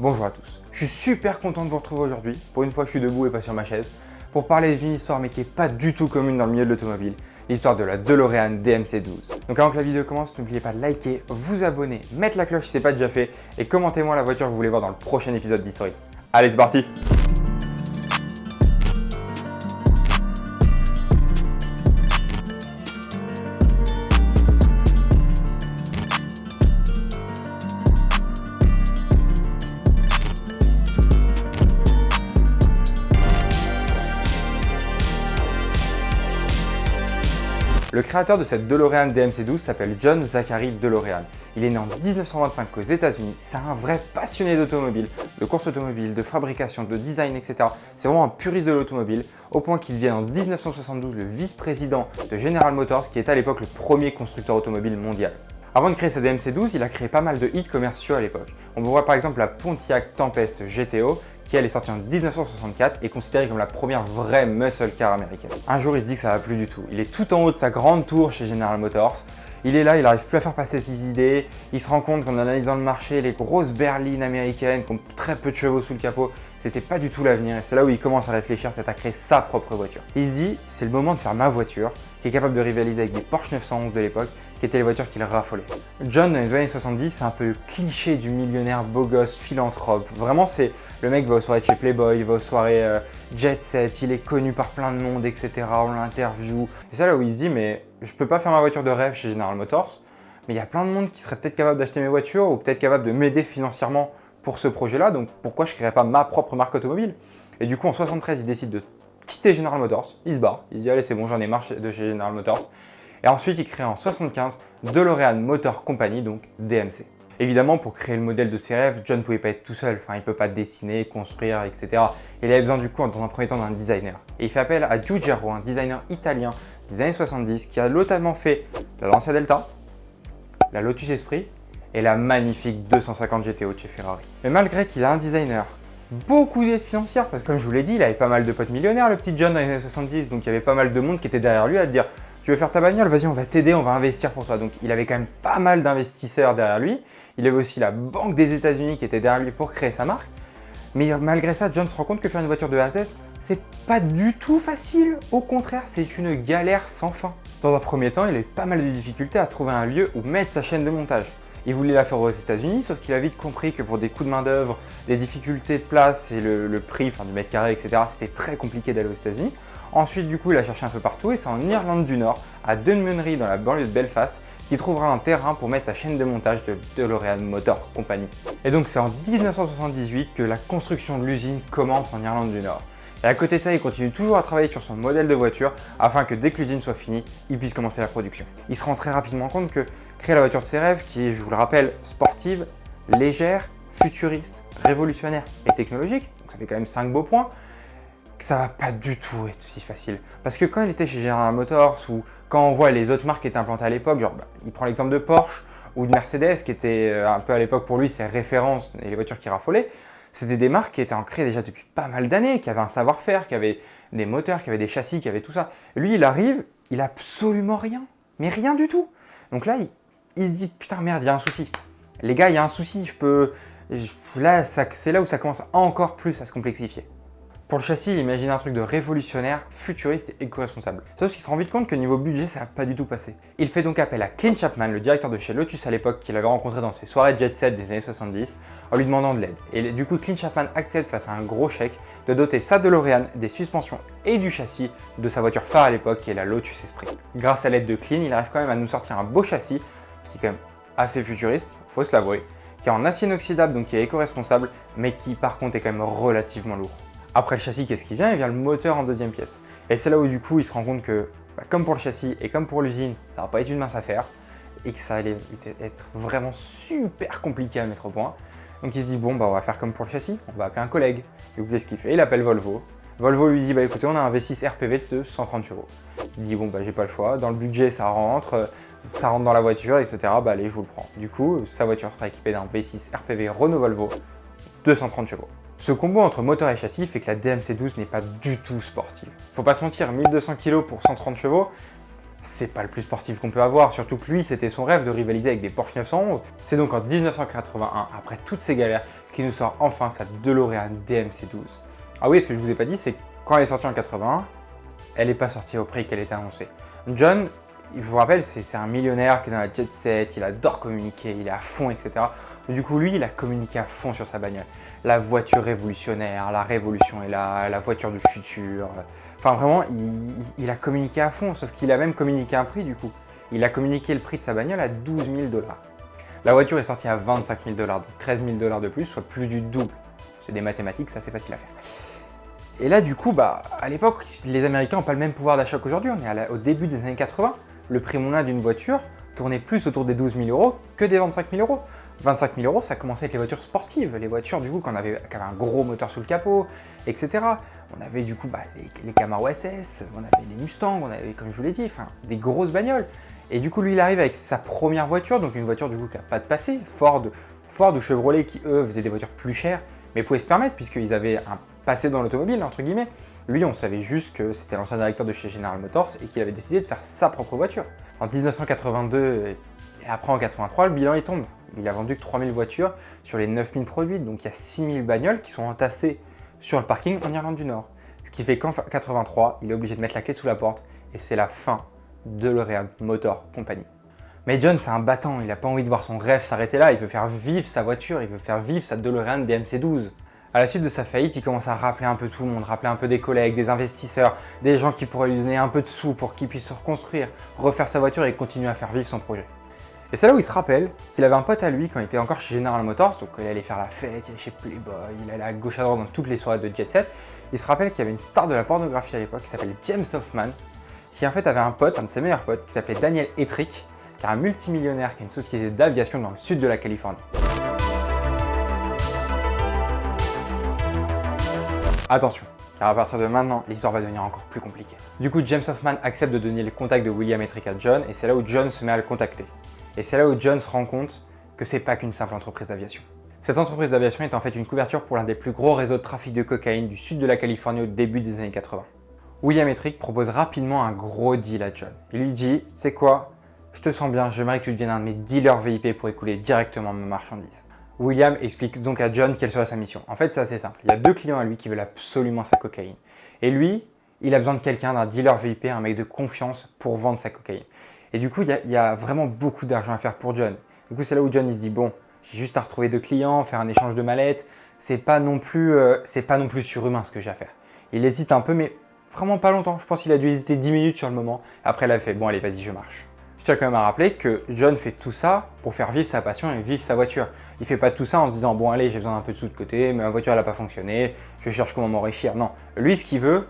Bonjour à tous, je suis super content de vous retrouver aujourd'hui, pour une fois je suis debout et pas sur ma chaise, pour parler d'une histoire mais qui n'est pas du tout commune dans le milieu de l'automobile, l'histoire de la DeLorean DMC-12. Donc avant que la vidéo commence, n'oubliez pas de liker, vous abonner, mettre la cloche si ce n'est pas déjà fait et commentez-moi la voiture que vous voulez voir dans le prochain épisode d'History. Allez, c'est parti! Le créateur de cette DeLorean DMC-12 s'appelle John Zachary DeLorean. Il est né en 1925 aux États-Unis. C'est un vrai passionné d'automobile, de course automobile, de fabrication, de design, etc. C'est vraiment un puriste de l'automobile, au point qu'il devient en 1972 le vice-président de General Motors, qui est à l'époque le premier constructeur automobile mondial. Avant de créer sa DMC-12, il a créé pas mal de hits commerciaux à l'époque. On voit par exemple la Pontiac Tempest GTO, qui elle est sortie en 1964 et considérée comme la première vraie muscle car américaine. Un jour, il se dit que ça va plus du tout. Il est tout en haut de sa grande tour chez General Motors. Il est là, il n'arrive plus à faire passer ses idées. Il se rend compte qu'en analysant le marché, les grosses berlines américaines qui ont très peu de chevaux sous le capot, c'était pas du tout l'avenir. Et c'est là où il commence à réfléchir peut-être à créer sa propre voiture. Il se dit, c'est le moment de faire ma voiture, qui est capable de rivaliser avec des Porsche 911 de l'époque, qui étaient les voitures qu'il raffolait. John, dans les années 70, c'est un peu le cliché du millionnaire beau gosse, philanthrope. Vraiment, c'est le mec va aux soirées de chez Playboy, il va aux soirées Jet Set, il est connu par plein de monde, etc. On l'interview. Et c'est là où il se dit, mais je peux pas faire ma voiture de rêve chez General Motors, mais il y a plein de monde qui serait peut-être capable d'acheter mes voitures ou peut-être capable de m'aider financièrement pour ce projet-là, donc pourquoi je ne créerais pas ma propre marque automobile? Et du coup, en 73, il décide de quitter General Motors, il se barre, il se dit allez c'est bon, j'en ai marre de chez General Motors. Et ensuite, il crée en 75 DeLorean Motor Company, donc DMC. Évidemment, pour créer le modèle de ses rêves, John ne pouvait pas être tout seul, enfin il ne peut pas dessiner, construire, etc. Il avait besoin du coup, dans un premier temps, d'un designer. Et il fait appel à Giugiaro, un designer italien des années 70 qui a notamment fait la Lancia Delta, la Lotus Esprit et la magnifique 250 GTO de chez Ferrari. Mais malgré qu'il a un designer, beaucoup d'aide financière, parce que comme je vous l'ai dit, il avait pas mal de potes millionnaires, le petit John dans les années 70, donc il y avait pas mal de monde qui était derrière lui à te dire « Tu veux faire ta bagnole? Vas-y, on va t'aider, on va investir pour toi. » Donc il avait quand même pas mal d'investisseurs derrière lui. Il avait aussi la Banque des États-Unis qui était derrière lui pour créer sa marque. Mais malgré ça, John se rend compte que faire une voiture de A à Z, c'est pas du tout facile. Au contraire, c'est une galère sans fin. Dans un premier temps, il a eu pas mal de difficultés à trouver un lieu où mettre sa chaîne de montage. Il voulait la faire aux États-Unis, sauf qu'il a vite compris que pour des coûts de main-d'œuvre, des difficultés de place et le prix du mètre carré, etc., c'était très compliqué d'aller aux États-Unis. Ensuite, du coup, il a cherché un peu partout et c'est en Irlande du Nord, à Dunmunry, dans la banlieue de Belfast, qu'il trouvera un terrain pour mettre sa chaîne de montage de DeLorean Motor Company. Et donc, c'est en 1978 que la construction de l'usine commence en Irlande du Nord. Et à côté de ça, il continue toujours à travailler sur son modèle de voiture afin que dès que l'usine soit finie, il puisse commencer la production. Il se rend très rapidement compte que créer la voiture de ses rêves, qui est, je vous le rappelle, sportive, légère, futuriste, révolutionnaire et technologique, donc ça fait quand même 5 beaux points, que ça va pas du tout être si facile. Parce que quand il était chez General Motors ou quand on voit les autres marques qui étaient implantées à l'époque, genre il prend l'exemple de Porsche ou de Mercedes qui était un peu à l'époque pour lui ses références et les voitures qui raffolaient, c'était des marques qui étaient ancrées déjà depuis pas mal d'années, qui avaient un savoir-faire, qui avaient des moteurs, qui avaient des châssis, qui avaient tout ça. Et lui, il arrive, il a absolument rien, mais rien du tout. Donc là, il se dit putain merde, il y a un souci. Les gars, il y a un souci, là, c'est là où ça commence encore plus à se complexifier. Pour le châssis, il imagine un truc de révolutionnaire, futuriste et éco-responsable. Sauf qu'il se rend vite compte que niveau budget, ça va pas du tout passer. Il fait donc appel à Clint Chapman, le directeur de chez Lotus à l'époque, qu'il avait rencontré dans ses soirées Jet Set des années 70, en lui demandant de l'aide. Et du coup, Clint Chapman accepte face à un gros chèque de doter sa DeLorean des suspensions et du châssis de sa voiture phare à l'époque, qui est la Lotus Esprit. Grâce à l'aide de Clint, il arrive quand même à nous sortir un beau châssis, qui est quand même assez futuriste, faut se l'avouer, qui est en acier inoxydable, donc qui est éco-responsable, mais qui par contre est quand même relativement lourd. Après le châssis, qu'est-ce qui vient? Il vient le moteur en deuxième pièce. Et c'est là où du coup il se rend compte que, comme pour le châssis et comme pour l'usine, ça va pas être une mince affaire et que ça allait être vraiment super compliqué à mettre au point. Donc il se dit bon on va faire comme pour le châssis, on va appeler un collègue. Et qu'est-ce qu'il fait? Il appelle Volvo. Volvo lui dit écoutez on a un V6 RPV de 130 chevaux. Il dit bon j'ai pas le choix, dans le budget ça rentre dans la voiture, etc. Allez je vous le prends. Du coup sa voiture sera équipée d'un V6 RPV Renault Volvo 230 chevaux. Ce combo entre moteur et châssis fait que la DMC-12 n'est pas du tout sportive. Faut pas se mentir, 1200 kg pour 130 chevaux, c'est pas le plus sportif qu'on peut avoir, surtout que lui, c'était son rêve de rivaliser avec des Porsche 911. C'est donc en 1981, après toutes ces galères, qu'il nous sort enfin sa DeLorean DMC-12. Ah oui, ce que je vous ai pas dit, c'est que quand elle est sortie en 81, elle n'est pas sortie au prix qu'elle était annoncée. John, je vous rappelle, c'est un millionnaire qui est dans la jet set, il adore communiquer, il est à fond, etc. Du coup, lui, il a communiqué à fond sur sa bagnole. La voiture révolutionnaire, la révolution est là, la voiture du futur. Enfin, vraiment, il a communiqué à fond, sauf qu'il a même communiqué un prix, du coup. Il a communiqué le prix de sa bagnole à 12 000 $. La voiture est sortie à 25 000 $, donc 13 000 $ de plus, soit plus du double. C'est des mathématiques, ça c'est facile à faire. Et là, du coup, à l'époque, les Américains n'ont pas le même pouvoir d'achat qu'aujourd'hui. On est au début des années 80. Le prix moyen d'une voiture tournait plus autour des 12 000 € que des 25 000 €. 25 000 €, ça commençait avec les voitures sportives. Les voitures, du coup, qui avaient un gros moteur sous le capot, etc. On avait, du coup, les Camaro SS, on avait les Mustangs, on avait, comme je vous l'ai dit, des grosses bagnoles. Et du coup, lui, il arrive avec sa première voiture, donc une voiture, du coup, qui n'a pas de passé. Ford ou Chevrolet, qui, eux, faisaient des voitures plus chères, mais pouvaient se permettre, puisqu'ils avaient un passé dans l'automobile, entre guillemets. Lui, on savait juste que c'était l'ancien directeur de chez General Motors et qu'il avait décidé de faire sa propre voiture. En 1982 et après en 83, le bilan il tombe. Il a vendu que 3000 voitures sur les 9000 produites, donc il y a 6000 bagnoles qui sont entassées sur le parking en Irlande du Nord. Ce qui fait qu'en 83, il est obligé de mettre la clé sous la porte et c'est la fin de DeLorean Motor Company. Mais John, c'est un battant, il n'a pas envie de voir son rêve s'arrêter là, il veut faire vivre sa voiture, il veut faire vivre sa DeLorean DMC-12. À la suite de sa faillite, il commence à rappeler un peu tout le monde, rappeler un peu des collègues, des investisseurs, des gens qui pourraient lui donner un peu de sous pour qu'il puisse se reconstruire, refaire sa voiture et continuer à faire vivre son projet. Et c'est là où il se rappelle qu'il avait un pote à lui quand il était encore chez General Motors, donc il allait faire la fête, il allait chez Playboy, il allait à gauche à droite dans toutes les soirées de jet set. Il se rappelle qu'il y avait une star de la pornographie à l'époque qui s'appelait James Hoffman, qui en fait avait un pote, un de ses meilleurs potes, qui s'appelait Daniel Ettrick, qui est un multimillionnaire qui a une société d'aviation dans le sud de la Californie. Attention, car à partir de maintenant, l'histoire va devenir encore plus compliquée. Du coup, James Hoffman accepte de donner les contacts de William Ettrick à John, et c'est là où John se met à le contacter. Et c'est là où John se rend compte que c'est pas qu'une simple entreprise d'aviation. Cette entreprise d'aviation est en fait une couverture pour l'un des plus gros réseaux de trafic de cocaïne du sud de la Californie au début des années 80. William Ettrick propose rapidement un gros deal à John. Il lui dit, c'est quoi, je te sens bien, j'aimerais que tu deviennes un de mes dealers VIP pour écouler directement ma marchandise. William explique donc à John quelle sera sa mission. En fait, c'est assez simple. Il y a 2 clients à lui qui veulent absolument sa cocaïne. Et lui, il a besoin de quelqu'un, d'un dealer VIP, un mec de confiance pour vendre sa cocaïne. Et du coup, il y a vraiment beaucoup d'argent à faire pour John. Du coup, c'est là où John il se dit, bon, j'ai juste à retrouver 2 clients, faire un échange de mallettes. C'est pas non plus surhumain ce que j'ai à faire. Il hésite un peu, mais vraiment pas longtemps. Je pense qu'il a dû hésiter 10 minutes sur le moment. Après, il a fait, bon, allez, vas-y, je marche. Je tiens quand même à rappeler que John fait tout ça pour faire vivre sa passion et vivre sa voiture. Il fait pas tout ça en se disant, bon allez, j'ai besoin d'un peu de sous de côté, mais ma voiture elle n'a pas fonctionné, je cherche comment m'enrichir. Non, lui ce qu'il veut,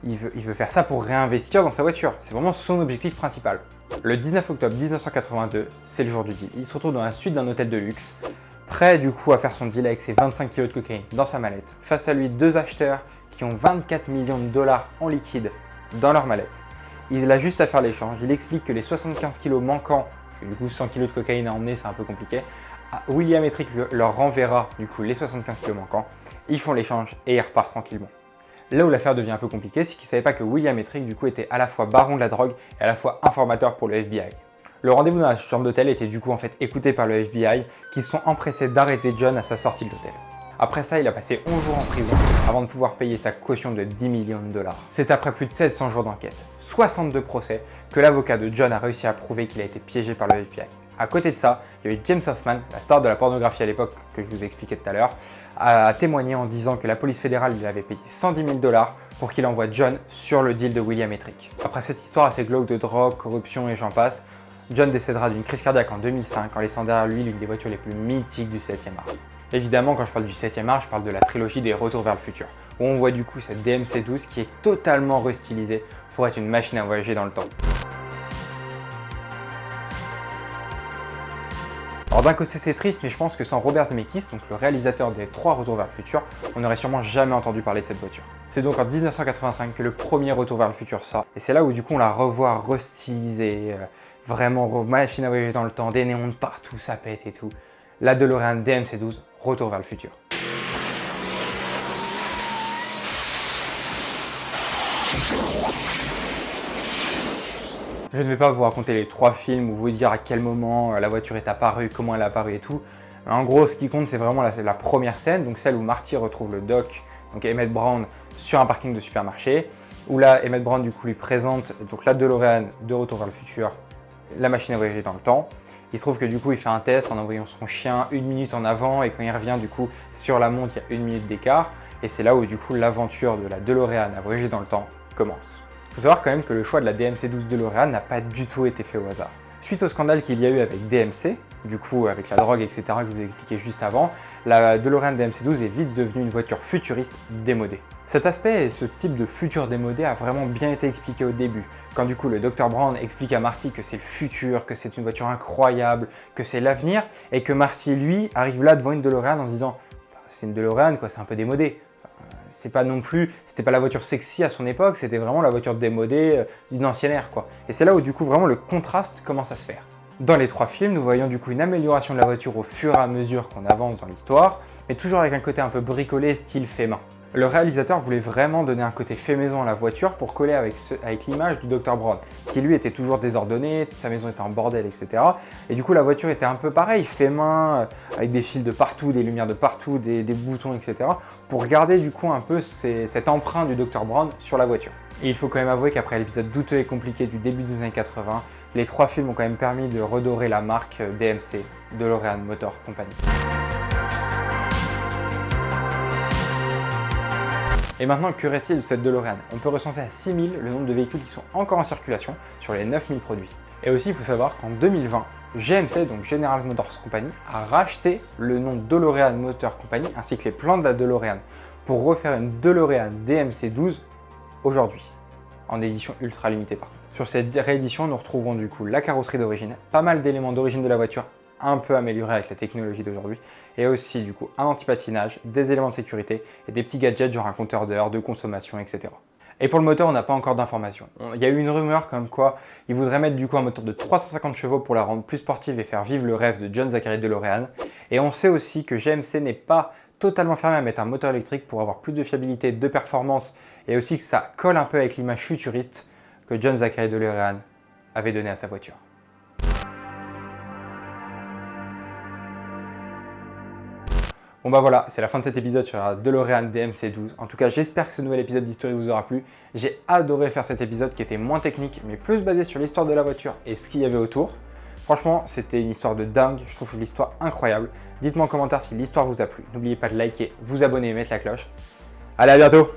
il veut faire ça pour réinvestir dans sa voiture. C'est vraiment son objectif principal. Le 19 octobre 1982, c'est le jour du deal. Il se retrouve dans la suite d'un hôtel de luxe, prêt du coup à faire son deal avec ses 25 kg de cocaïne dans sa mallette. Face à lui, 2 acheteurs qui ont 24 millions de dollars en liquide dans leur mallette. Il a juste à faire l'échange, il explique que les 75 kg manquants, parce que du coup 100 kg de cocaïne à emmener c'est un peu compliqué, William Ettrick leur renverra du coup les 75 kg manquants, ils font l'échange et ils repartent tranquillement. Là où l'affaire devient un peu compliquée, c'est qu'ils ne savaient pas que William Ettrick du coup était à la fois baron de la drogue et à la fois informateur pour le FBI. Le rendez-vous dans la chambre d'hôtel était du coup en fait écouté par le FBI qui se sont empressés d'arrêter John à sa sortie de l'hôtel. Après ça, il a passé 11 jours en prison avant de pouvoir payer sa caution de 10 millions de dollars. C'est après plus de 700 jours d'enquête, 62 procès, que l'avocat de John a réussi à prouver qu'il a été piégé par le FBI. À côté de ça, il y avait James Hoffman, la star de la pornographie à l'époque que je vous ai expliqué tout à l'heure, a témoigné en disant que la police fédérale lui avait payé 110 000 $ pour qu'il envoie John sur le deal de William Ettrick. Après cette histoire assez glauque de drogue, corruption et j'en passe, John décédera d'une crise cardiaque en 2005 en laissant derrière lui l'une des voitures les plus mythiques du 7e art. Évidemment, quand je parle du 7e art, je parle de la trilogie des Retours vers le futur, où on voit du coup cette DMC-12 qui est totalement restylisée pour être une machine à voyager dans le temps. Alors d'un côté c'est triste, mais je pense que sans Robert Zemeckis, donc le réalisateur des 3 Retours vers le futur, on n'aurait sûrement jamais entendu parler de cette voiture. C'est donc en 1985 que le premier Retour vers le futur sort, et c'est là où du coup on la revoit restylisée, vraiment machine à voyager dans le temps, des néons de partout, ça pète et tout. La DeLorean DMC-12, Retour vers le futur. Je ne vais pas vous raconter les 3 films ou vous dire à quel moment la voiture est apparue, comment elle est apparue et tout. Mais en gros, ce qui compte, c'est vraiment la première scène, donc celle où Marty retrouve le Doc, donc Emmett Brown, sur un parking de supermarché, où là, Emmett Brown du coup lui présente donc la DeLorean de Retour vers le futur, la machine à voyager dans le temps. Il se trouve que du coup, il fait un test en envoyant son chien 1 minute en avant, et quand il revient du coup sur la montre, il y a 1 minute d'écart, et c'est là où du coup l'aventure de la DeLorean à voyager dans le temps commence. Il faut savoir quand même que le choix de la DMC-12 DeLorean n'a pas du tout été fait au hasard. Suite au scandale qu'il y a eu avec DMC, du coup avec la drogue, etc. que je vous ai expliqué juste avant, la DeLorean DMC-12 est vite devenue une voiture futuriste démodée. Cet aspect et ce type de futur démodé a vraiment bien été expliqué au début, quand du coup le Dr Brown explique à Marty que c'est le futur, que c'est une voiture incroyable, que c'est l'avenir, et que Marty lui arrive là devant une DeLorean en disant « c'est une DeLorean quoi, c'est un peu démodé ». C'est pas non plus, c'était pas la voiture sexy à son époque, c'était vraiment la voiture démodée d'une ancienne ère quoi. Et c'est là où du coup vraiment le contraste commence à se faire. Dans les 3 films, nous voyons du coup une amélioration de la voiture au fur et à mesure qu'on avance dans l'histoire, mais toujours avec un côté un peu bricolé, style fait main. Le réalisateur voulait vraiment donner un côté fait maison à la voiture pour coller avec l'image du Dr Brown, qui lui était toujours désordonné, sa maison était en bordel, etc. Et du coup la voiture était un peu pareil, fait main, avec des fils de partout, des lumières de partout, des boutons, etc. pour garder du coup un peu cette empreinte du Dr Brown sur la voiture. Et il faut quand même avouer qu'après l'épisode douteux et compliqué du début des années 80, les 3 films ont quand même permis de redorer la marque DMC, DeLorean Motor Company. Et maintenant, que reste-t-il de cette DeLorean? On peut recenser à 6000 le nombre de véhicules qui sont encore en circulation sur les 9000 produits. Et aussi, il faut savoir qu'en 2020, GMC, donc General Motors Company, a racheté le nom DeLorean Motor Company ainsi que les plans de la DeLorean pour refaire une DeLorean DMC-12 aujourd'hui, en édition ultra limitée par contre. Sur cette réédition, nous retrouvons du coup la carrosserie d'origine, pas mal d'éléments d'origine de la voiture, un peu amélioré avec la technologie d'aujourd'hui, et aussi du coup un anti-patinage, des éléments de sécurité et des petits gadgets genre un compteur d'heures, de consommation, etc. Et pour le moteur, on n'a pas encore d'informations. Il y a eu une rumeur comme quoi ils voudraient mettre du coup un moteur de 350 chevaux pour la rendre plus sportive et faire vivre le rêve de John Zachary DeLorean. Et on sait aussi que GMC n'est pas totalement fermé à mettre un moteur électrique pour avoir plus de fiabilité, de performance, et aussi que ça colle un peu avec l'image futuriste que John Zachary DeLorean avait donnée à sa voiture. Bon bah voilà, c'est la fin de cet épisode sur la DeLorean DMC-12. En tout cas, j'espère que ce nouvel épisode d'History vous aura plu. J'ai adoré faire cet épisode qui était moins technique, mais plus basé sur l'histoire de la voiture et ce qu'il y avait autour. Franchement, c'était une histoire de dingue, je trouve l'histoire incroyable. Dites-moi en commentaire si l'histoire vous a plu. N'oubliez pas de liker, vous abonner et mettre la cloche. Allez, à bientôt!